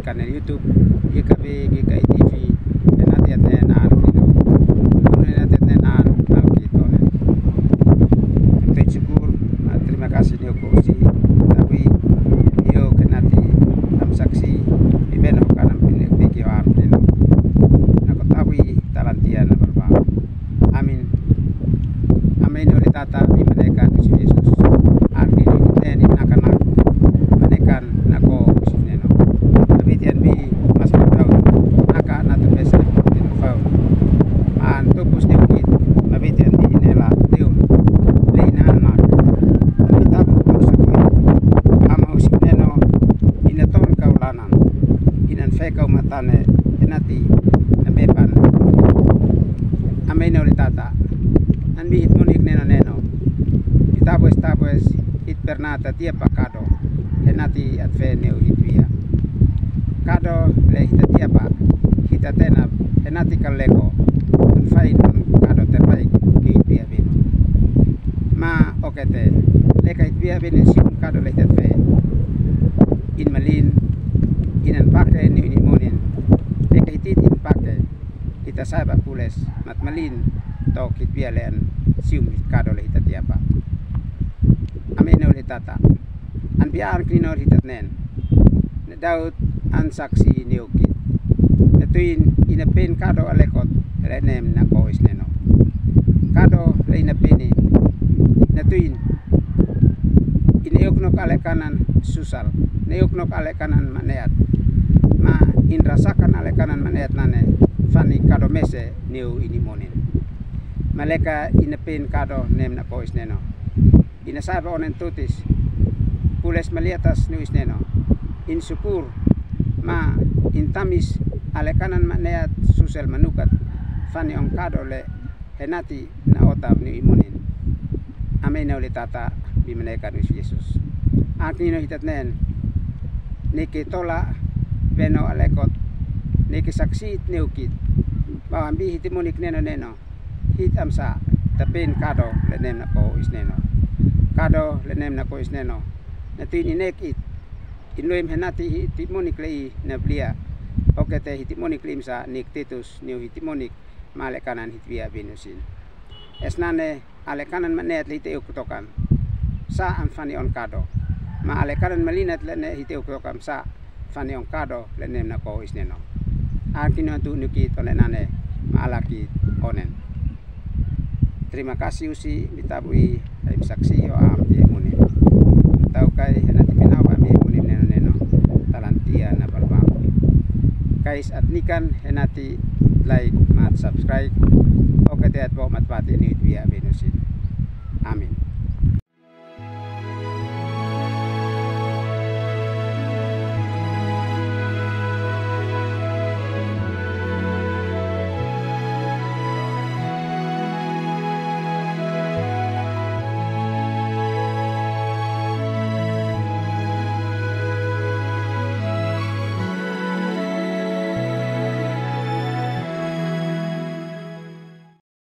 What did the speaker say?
kanal YouTube, GKB, GKI TV, dan nanti na gitu. Nanti na gitu. Untuk syukur, terima kasih nih Kosi, tapi yo kenati tam saksi iben kanan pilih pikiran ini. Nak tahu talantian berapa. Amin. Amin oleh tata di menekan Yesus. Arti ini akan menekan nako Yesus. Tapi tian bi masih tahu naka natu besa in fau. An tupus dikit. Tapi tian bi inela tiun. Leina anak. Kita harus ama Yesus neno inaton kaulanan. Inan fekau matane enati nabepan. Amin oleh tata. Anbi itmunik neno Itabues it pernata tia pakado enati at feneu hitvia kado le hita tia pa hita tena enati kaleko fain kado terbaik di hitvia bin ma okete leka hitvia bin siun kado le hita fe in malin inan pake ni monin leka hitit in pake hita saba pules mat malin to hitvia len sium kado le hita tia pa amin oleh tata an biar klinor hitat nen ne daud an saksi neukit ne tuin ina pen kado alekot renem na kois neno kado le ina peni ne tuin ina yuknok ale kanan susal ne yuknok ale kanan maneat ma in rasakan ale kanan maneat nane fani kado mese neu ini monin maleka ina pen kado nem na kois neno inasaba onen tutis pules maliatas nuis neno in syukur ma intamis ale kanan maneat susel manukat fani on kado le henati na otab ni imunin amin oleh tata bimeneka nuis Yesus aknino hitat nen niki tola beno alekot niki saksit neukit bawambi hitimunik neno hit amsa tapin kado le nem na po isneno kado lenem na kois neno nati inekit inloim henati hitimonik lei na blia okete hitimonik lim sa nik titus niu hitimonik male kanan hitvia binusin esnane ale kanan manet lite ukutokan sa am fani on kado ma ale kanan malinat lene hite ukutokan sa fani on kado lenem na kois neno arkino tu nukit olenane maalaki onen. Terima kasih usi bitabui ay saksi o am di munin. Tau kay nanti pinawa mi munin neno talantia na balbang. Kais at nikan henati like mat subscribe o kete at po matpati ni biya benusin. Amin.